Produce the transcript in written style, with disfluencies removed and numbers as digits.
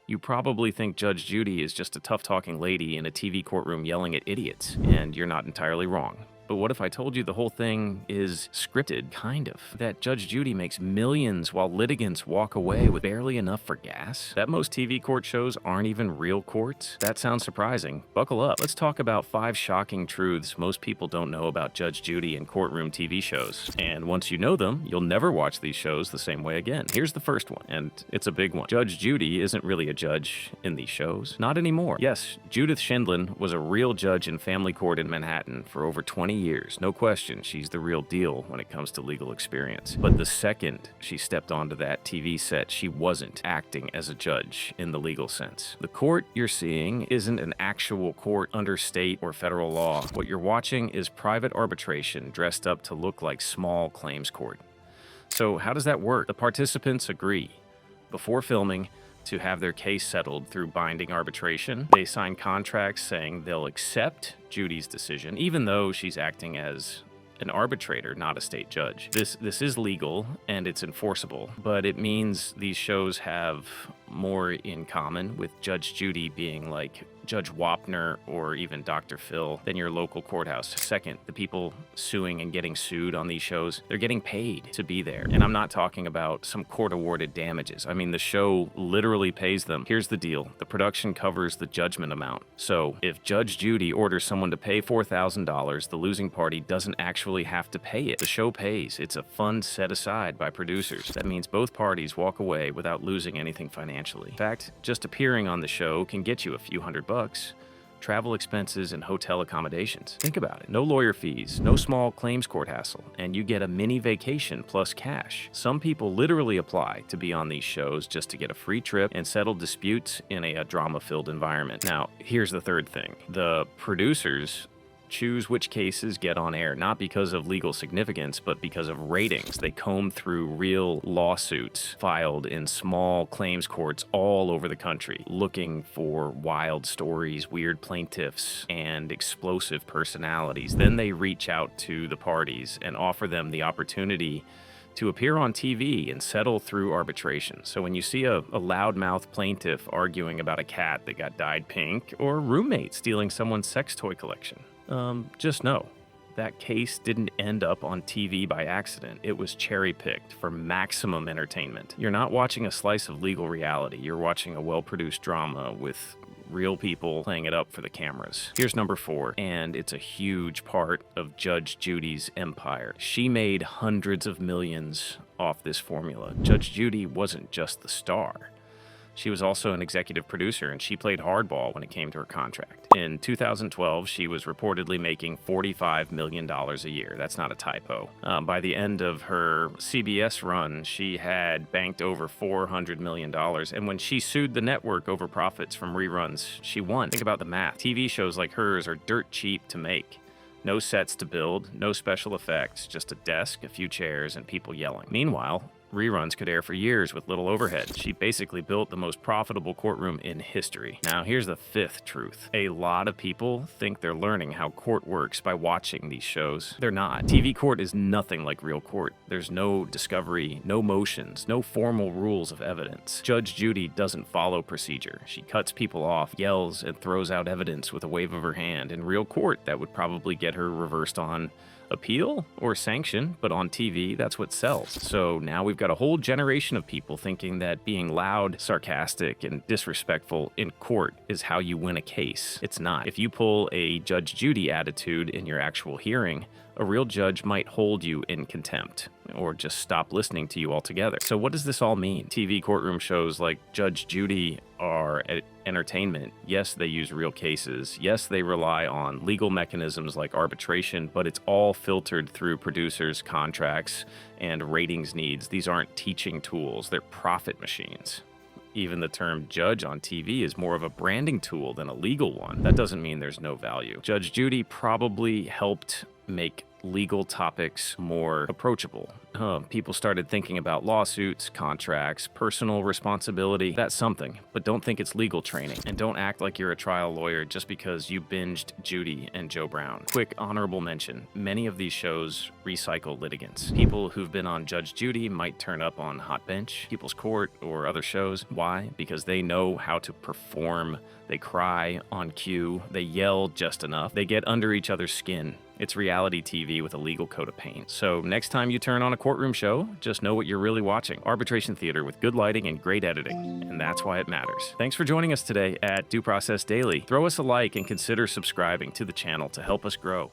You probably think Judge Judy is just a tough-talking lady in a TV courtroom yelling at idiots, and you're not entirely wrong. But what if I told you the whole thing is scripted, kind of? That Judge Judy makes millions while litigants walk away with barely enough for gas? That most TV court shows aren't even real courts? That sounds surprising. Buckle up. Let's talk about 5 shocking truths most people don't know about Judge Judy and courtroom TV shows. And once you know them, you'll never watch these shows the same way again. Here's the first one, and it's a big one. Judge Judy isn't really a judge in these shows. Not anymore. Yes, Judith Sheindlin was a real judge in family court in Manhattan for over 20 years. No question, she's the real deal when it comes to legal experience. But the second she stepped onto that TV set, she wasn't acting as a judge in the legal sense. The court you're seeing isn't an actual court under state or federal law. What you're watching is private arbitration dressed up to look like small claims court. So how does that work? The participants agree before filming to have their case settled through binding arbitration. They sign contracts saying they'll accept Judy's decision, even though she's acting as an arbitrator, not a state judge. This is legal and it's enforceable, but it means these shows have more in common with Judge Judy being like Judge Wapner or even Dr. Phil than your local courthouse. Second, the people suing and getting sued on these shows, they're getting paid to be there. And I'm not talking about some court-awarded damages. I mean, the show literally pays them. Here's the deal. The production covers the judgment amount. So if Judge Judy orders someone to pay $4,000, the losing party doesn't actually have to pay it. The show pays. It's a fund set aside by producers. That means both parties walk away without losing anything financially. In fact, just appearing on the show can get you a few $100. Travel expenses and hotel accommodations. Think about it. No lawyer fees, no small claims court hassle, and you get a mini vacation plus cash. Some people literally apply to be on these shows just to get a free trip and settle disputes in a drama-filled environment. Now, here's the third thing. The producers choose which cases get on air, not because of legal significance, but because of ratings. They comb through real lawsuits filed in small claims courts all over the country, looking for wild stories, weird plaintiffs, and explosive personalities. Then they reach out to the parties and offer them the opportunity to appear on TV and settle through arbitration. So when you see a loudmouth plaintiff arguing about a cat that got dyed pink or a roommate stealing someone's sex toy collection, just know that case didn't end up on TV by accident. It was cherry-picked for maximum entertainment. You're not watching a slice of legal reality. You're watching a well-produced drama with real people playing it up for the cameras. Here's number 4, and it's a huge part of Judge Judy's empire. She made hundreds of millions off this formula. Judge Judy wasn't just the star. She was also an executive producer, and she played hardball when it came to her contract. In 2012, she was reportedly making $45 million a year. That's not a typo. By the end of her CBS run, she had banked over $400 million, and when she sued the network over profits from reruns, she won. Think about the math. TV shows like hers are dirt cheap to make. No sets to build, no special effects, just a desk, a few chairs, and people yelling. Meanwhile, reruns could air for years with little overhead. She basically built the most profitable courtroom in history. Now, here's the 5th truth. A lot of people think they're learning how court works by watching these shows. They're not. TV court is nothing like real court. There's no discovery, no motions, no formal rules of evidence. Judge Judy doesn't follow procedure. She cuts people off, yells, and throws out evidence with a wave of her hand. In real court, that would probably get her reversed on appeal or sanction, but on TV, that's what sells. So now we've got a whole generation of people thinking that being loud, sarcastic, and disrespectful in court is how you win a case. It's not. If you pull a Judge Judy attitude in your actual hearing, a real judge might hold you in contempt or just stop listening to you altogether. So what does this all mean? TV courtroom shows like Judge Judy are entertainment. Yes, they use real cases. Yes, they rely on legal mechanisms like arbitration, but it's all filtered through producers' contracts and ratings needs. These aren't teaching tools. They're profit machines. Even the term judge on TV is more of a branding tool than a legal one. That doesn't mean there's no value. Judge Judy probably helped make legal topics more approachable. People started thinking about lawsuits, contracts, personal responsibility. That's something, but don't think it's legal training. And don't act like you're a trial lawyer just because you binged Judy and Joe Brown. Quick honorable mention, many of these shows recycle litigants. People who've been on Judge Judy might turn up on Hot Bench, People's Court, or other shows. Why? Because they know how to perform. They cry on cue. They yell just enough. They get under each other's skin. It's reality TV with a legal coat of paint. So next time you turn on a courtroom show, just know what you're really watching. Arbitration theater with good lighting and great editing. And that's why it matters. Thanks for joining us today at Due Process Daily. Throw us a like and consider subscribing to the channel to help us grow.